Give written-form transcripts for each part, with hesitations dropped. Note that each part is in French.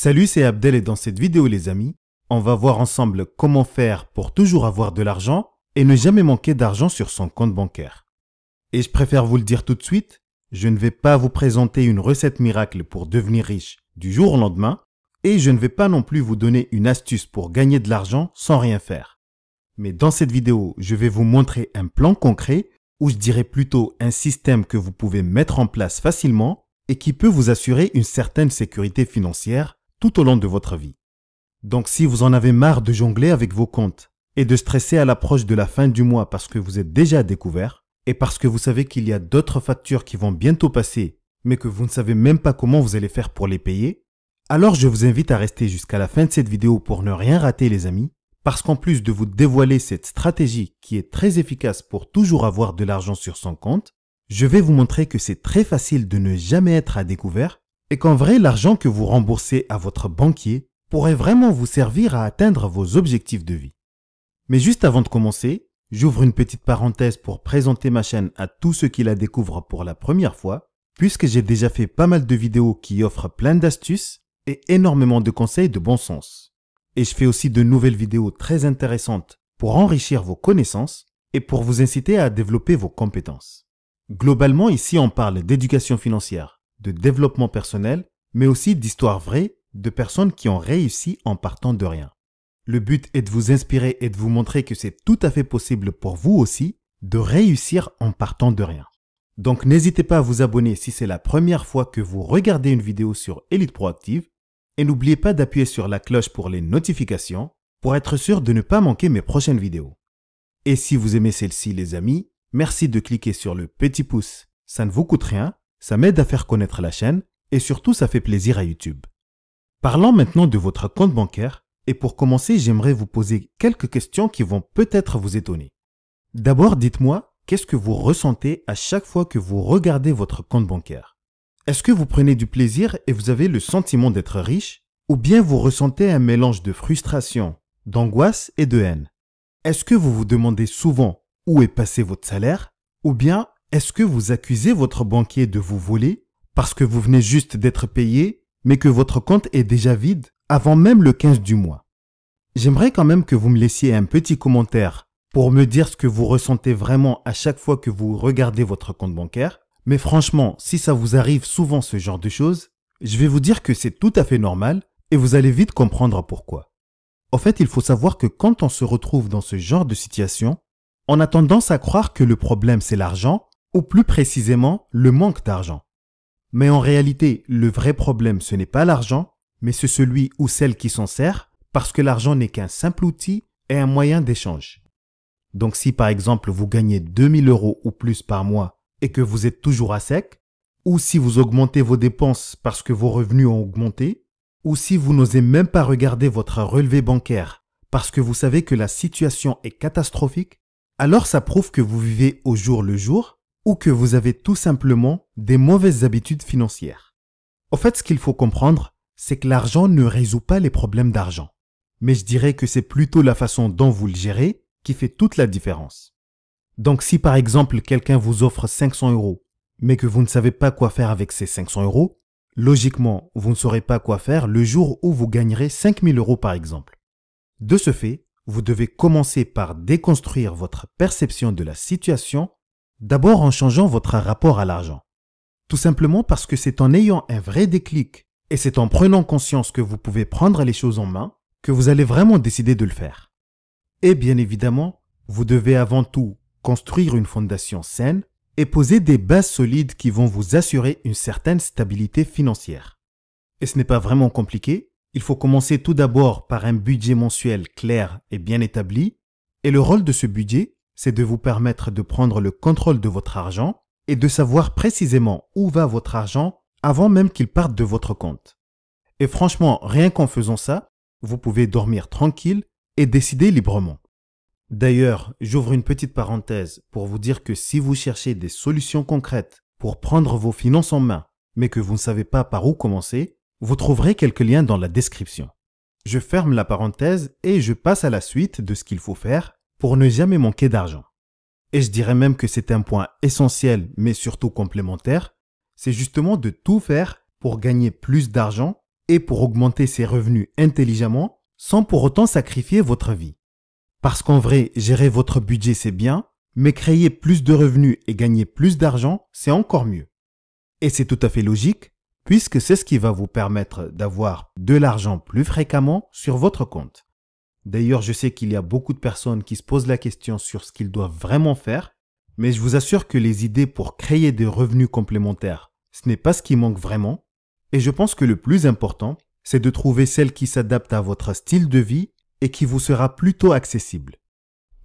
Salut, c'est Abdel et dans cette vidéo les amis, on va voir ensemble comment faire pour toujours avoir de l'argent et ne jamais manquer d'argent sur son compte bancaire. Et je préfère vous le dire tout de suite, je ne vais pas vous présenter une recette miracle pour devenir riche du jour au lendemain et je ne vais pas non plus vous donner une astuce pour gagner de l'argent sans rien faire. Mais dans cette vidéo, je vais vous montrer un plan concret ou je dirais plutôt un système que vous pouvez mettre en place facilement et qui peut vous assurer une certaine sécurité financière tout au long de votre vie. Donc si vous en avez marre de jongler avec vos comptes et de stresser à l'approche de la fin du mois parce que vous êtes déjà à découvert et parce que vous savez qu'il y a d'autres factures qui vont bientôt passer mais que vous ne savez même pas comment vous allez faire pour les payer, alors je vous invite à rester jusqu'à la fin de cette vidéo pour ne rien rater les amis, parce qu'en plus de vous dévoiler cette stratégie qui est très efficace pour toujours avoir de l'argent sur son compte, je vais vous montrer que c'est très facile de ne jamais être à découvert et qu'en vrai l'argent que vous remboursez à votre banquier pourrait vraiment vous servir à atteindre vos objectifs de vie. Mais juste avant de commencer, j'ouvre une petite parenthèse pour présenter ma chaîne à tous ceux qui la découvrent pour la première fois, puisque j'ai déjà fait pas mal de vidéos qui offrent plein d'astuces et énormément de conseils de bon sens. Et je fais aussi de nouvelles vidéos très intéressantes pour enrichir vos connaissances et pour vous inciter à développer vos compétences. Globalement, ici on parle d'éducation financière, de développement personnel, mais aussi d'histoires vraies de personnes qui ont réussi en partant de rien. Le but est de vous inspirer et de vous montrer que c'est tout à fait possible pour vous aussi de réussir en partant de rien. Donc n'hésitez pas à vous abonner si c'est la première fois que vous regardez une vidéo sur Elite Proactive et n'oubliez pas d'appuyer sur la cloche pour les notifications pour être sûr de ne pas manquer mes prochaines vidéos. Et si vous aimez celle-ci les amis, merci de cliquer sur le petit pouce, ça ne vous coûte rien, ça m'aide à faire connaître la chaîne et surtout ça fait plaisir à YouTube. Parlons maintenant de votre compte bancaire et pour commencer j'aimerais vous poser quelques questions qui vont peut-être vous étonner. D'abord dites-moi, qu'est-ce que vous ressentez à chaque fois que vous regardez votre compte bancaire? Est-ce que vous prenez du plaisir et vous avez le sentiment d'être riche ou bien vous ressentez un mélange de frustration, d'angoisse et de haine? Est-ce que vous vous demandez souvent où est passé votre salaire ou bien est-ce que vous accusez votre banquier de vous voler parce que vous venez juste d'être payé mais que votre compte est déjà vide avant même le 15 du mois? J'aimerais quand même que vous me laissiez un petit commentaire pour me dire ce que vous ressentez vraiment à chaque fois que vous regardez votre compte bancaire. Mais franchement, si ça vous arrive souvent ce genre de choses, je vais vous dire que c'est tout à fait normal et vous allez vite comprendre pourquoi. En fait, il faut savoir que quand on se retrouve dans ce genre de situation, on a tendance à croire que le problème c'est l'argent ou plus précisément le manque d'argent. Mais en réalité, le vrai problème ce n'est pas l'argent, mais c'est celui ou celle qui s'en sert parce que l'argent n'est qu'un simple outil et un moyen d'échange. Donc si par exemple vous gagnez 2000 € ou plus par mois et que vous êtes toujours à sec, ou si vous augmentez vos dépenses parce que vos revenus ont augmenté, ou si vous n'osez même pas regarder votre relevé bancaire parce que vous savez que la situation est catastrophique, alors ça prouve que vous vivez au jour le jour ou que vous avez tout simplement des mauvaises habitudes financières. En fait, ce qu'il faut comprendre, c'est que l'argent ne résout pas les problèmes d'argent. Mais je dirais que c'est plutôt la façon dont vous le gérez qui fait toute la différence. Donc si par exemple quelqu'un vous offre 500 €, mais que vous ne savez pas quoi faire avec ces 500 €, logiquement, vous ne saurez pas quoi faire le jour où vous gagnerez 5000 € par exemple. De ce fait, vous devez commencer par déconstruire votre perception de la situation, d'abord en changeant votre rapport à l'argent. Tout simplement parce que c'est en ayant un vrai déclic et c'est en prenant conscience que vous pouvez prendre les choses en main que vous allez vraiment décider de le faire. Et bien évidemment, vous devez avant tout construire une fondation saine et poser des bases solides qui vont vous assurer une certaine stabilité financière. Et ce n'est pas vraiment compliqué, il faut commencer tout d'abord par un budget mensuel clair et bien établi, et le rôle de ce budget, c'est de vous permettre de prendre le contrôle de votre argent et de savoir précisément où va votre argent avant même qu'il parte de votre compte. Et franchement, rien qu'en faisant ça, vous pouvez dormir tranquille et décider librement. D'ailleurs, j'ouvre une petite parenthèse pour vous dire que si vous cherchez des solutions concrètes pour prendre vos finances en main, mais que vous ne savez pas par où commencer, vous trouverez quelques liens dans la description. Je ferme la parenthèse et je passe à la suite de ce qu'il faut faire pour ne jamais manquer d'argent. Et je dirais même que c'est un point essentiel, mais surtout complémentaire, c'est justement de tout faire pour gagner plus d'argent et pour augmenter ses revenus intelligemment sans pour autant sacrifier votre vie. Parce qu'en vrai, gérer votre budget c'est bien, mais créer plus de revenus et gagner plus d'argent, c'est encore mieux. Et c'est tout à fait logique, puisque c'est ce qui va vous permettre d'avoir de l'argent plus fréquemment sur votre compte. D'ailleurs, je sais qu'il y a beaucoup de personnes qui se posent la question sur ce qu'ils doivent vraiment faire, mais je vous assure que les idées pour créer des revenus complémentaires, ce n'est pas ce qui manque vraiment, et je pense que le plus important, c'est de trouver celle qui s'adapte à votre style de vie et qui vous sera plutôt accessible.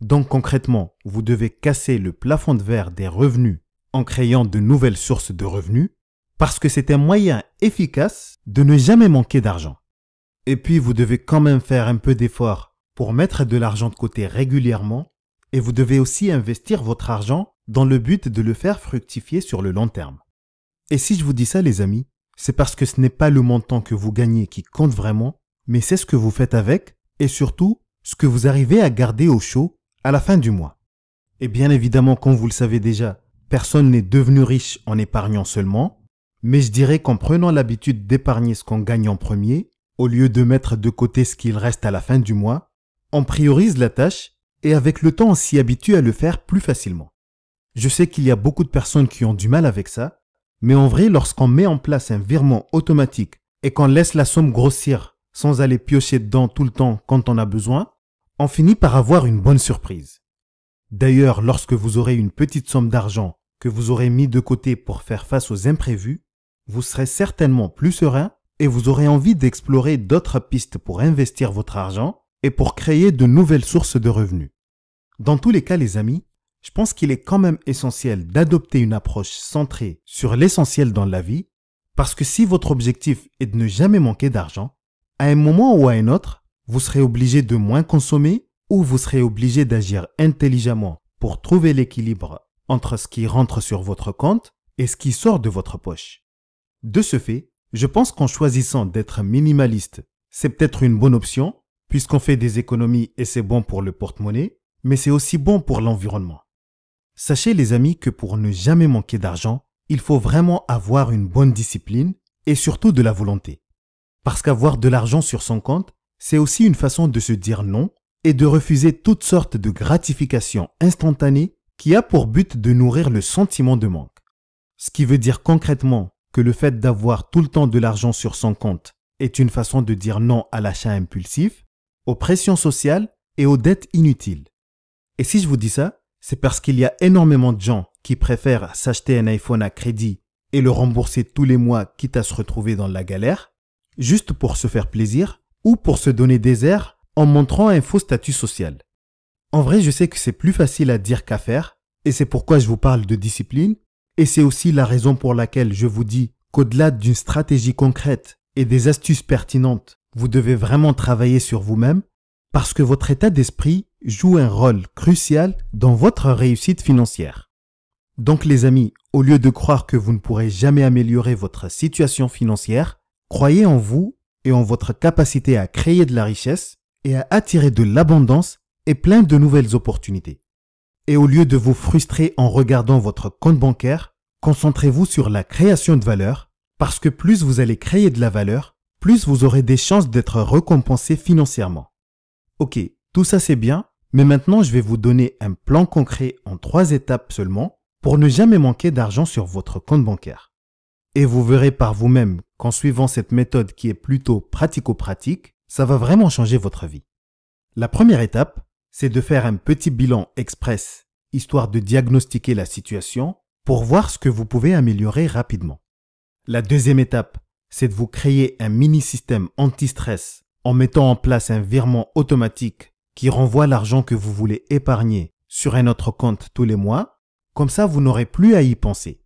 Donc concrètement, vous devez casser le plafond de verre des revenus en créant de nouvelles sources de revenus, parce que c'est un moyen efficace de ne jamais manquer d'argent. Et puis vous devez quand même faire un peu d'effort pour mettre de l'argent de côté régulièrement, et vous devez aussi investir votre argent dans le but de le faire fructifier sur le long terme. Et si je vous dis ça les amis, c'est parce que ce n'est pas le montant que vous gagnez qui compte vraiment, mais c'est ce que vous faites avec, et surtout ce que vous arrivez à garder au chaud à la fin du mois. Et bien évidemment, comme vous le savez déjà, personne n'est devenu riche en épargnant seulement, mais je dirais qu'en prenant l'habitude d'épargner ce qu'on gagne en premier, au lieu de mettre de côté ce qu'il reste à la fin du mois, on priorise la tâche et avec le temps on s'y habitue à le faire plus facilement. Je sais qu'il y a beaucoup de personnes qui ont du mal avec ça, mais en vrai, lorsqu'on met en place un virement automatique et qu'on laisse la somme grossir sans aller piocher dedans tout le temps quand on a besoin, on finit par avoir une bonne surprise. D'ailleurs, lorsque vous aurez une petite somme d'argent que vous aurez mis de côté pour faire face aux imprévus, vous serez certainement plus serein et vous aurez envie d'explorer d'autres pistes pour investir votre argent et pour créer de nouvelles sources de revenus. Dans tous les cas, les amis, je pense qu'il est quand même essentiel d'adopter une approche centrée sur l'essentiel dans la vie, parce que si votre objectif est de ne jamais manquer d'argent, à un moment ou à un autre, vous serez obligé de moins consommer ou vous serez obligé d'agir intelligemment pour trouver l'équilibre entre ce qui rentre sur votre compte et ce qui sort de votre poche. De ce fait, je pense qu'en choisissant d'être minimaliste, c'est peut-être une bonne option, puisqu'on fait des économies et c'est bon pour le porte-monnaie, mais c'est aussi bon pour l'environnement. Sachez les amis que pour ne jamais manquer d'argent, il faut vraiment avoir une bonne discipline et surtout de la volonté. Parce qu'avoir de l'argent sur son compte, c'est aussi une façon de se dire non et de refuser toutes sortes de gratifications instantanées qui a pour but de nourrir le sentiment de manque. Ce qui veut dire concrètement que le fait d'avoir tout le temps de l'argent sur son compte est une façon de dire non à l'achat impulsif, aux pressions sociales et aux dettes inutiles. Et si je vous dis ça, c'est parce qu'il y a énormément de gens qui préfèrent s'acheter un iPhone à crédit et le rembourser tous les mois quitte à se retrouver dans la galère, juste pour se faire plaisir ou pour se donner des airs en montrant un faux statut social. En vrai, je sais que c'est plus facile à dire qu'à faire et c'est pourquoi je vous parle de discipline et c'est aussi la raison pour laquelle je vous dis qu'au-delà d'une stratégie concrète et des astuces pertinentes, vous devez vraiment travailler sur vous-même parce que votre état d'esprit joue un rôle crucial dans votre réussite financière. Donc les amis, au lieu de croire que vous ne pourrez jamais améliorer votre situation financière, croyez en vous et en votre capacité à créer de la richesse et à attirer de l'abondance et plein de nouvelles opportunités. Et au lieu de vous frustrer en regardant votre compte bancaire, concentrez-vous sur la création de valeur parce que plus vous allez créer de la valeur, plus vous aurez des chances d'être récompensé financièrement. Ok, tout ça c'est bien, mais maintenant je vais vous donner un plan concret en 3 étapes seulement pour ne jamais manquer d'argent sur votre compte bancaire. Et vous verrez par vous-même qu'en suivant cette méthode qui est plutôt pratico-pratique, ça va vraiment changer votre vie. La première étape, c'est de faire un petit bilan express, histoire de diagnostiquer la situation pour voir ce que vous pouvez améliorer rapidement. La deuxième étape, c'est de vous créer un mini-système anti-stress en mettant en place un virement automatique qui renvoie l'argent que vous voulez épargner sur un autre compte tous les mois, comme ça vous n'aurez plus à y penser.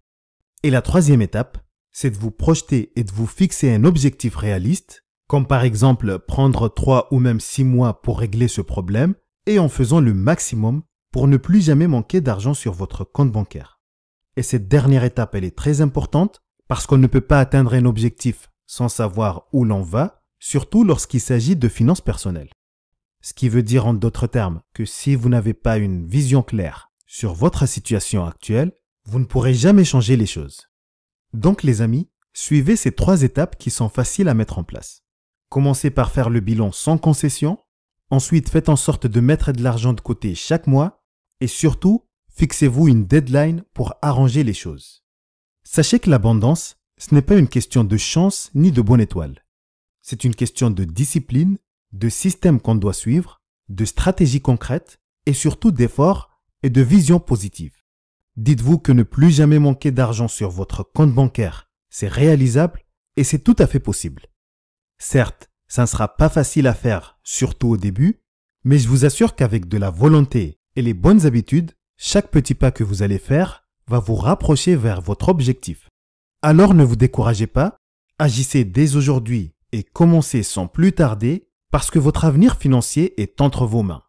Et la troisième étape, c'est de vous projeter et de vous fixer un objectif réaliste, comme par exemple prendre 3 ou même 6 mois pour régler ce problème et en faisant le maximum pour ne plus jamais manquer d'argent sur votre compte bancaire. Et cette dernière étape, elle est très importante parce qu'on ne peut pas atteindre un objectif sans savoir où l'on va, surtout lorsqu'il s'agit de finances personnelles. Ce qui veut dire en d'autres termes que si vous n'avez pas une vision claire sur votre situation actuelle, vous ne pourrez jamais changer les choses. Donc les amis, Suivez ces 3 étapes qui sont faciles à mettre en place. Commencez par faire le bilan sans concession. Ensuite, faites en sorte de mettre de l'argent de côté chaque mois. Et surtout, fixez-vous une deadline pour arranger les choses. Sachez que l'abondance, ce n'est pas une question de chance ni de bonne étoile. C'est une question de discipline, de système qu'on doit suivre, de stratégie concrète et surtout d'efforts et de vision positive. Dites-vous que ne plus jamais manquer d'argent sur votre compte bancaire, c'est réalisable et c'est tout à fait possible. Certes, ça ne sera pas facile à faire, surtout au début, mais je vous assure qu'avec de la volonté et les bonnes habitudes, chaque petit pas que vous allez faire va vous rapprocher vers votre objectif. Alors ne vous découragez pas, agissez dès aujourd'hui et commencez sans plus tarder parce que votre avenir financier est entre vos mains.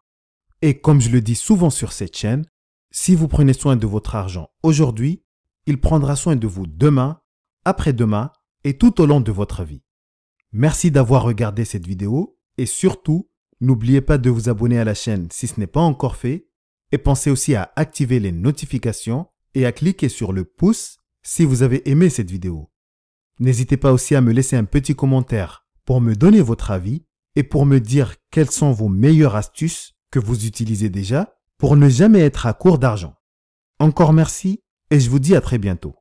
Et comme je le dis souvent sur cette chaîne, si vous prenez soin de votre argent aujourd'hui, il prendra soin de vous demain, après-demain et tout au long de votre vie. Merci d'avoir regardé cette vidéo et surtout, n'oubliez pas de vous abonner à la chaîne si ce n'est pas encore fait et pensez aussi à activer les notifications et à cliquer sur le pouce si vous avez aimé cette vidéo. N'hésitez pas aussi à me laisser un petit commentaire pour me donner votre avis et pour me dire quelles sont vos meilleures astuces que vous utilisez déjà pour ne jamais être à court d'argent. Encore merci et je vous dis à très bientôt.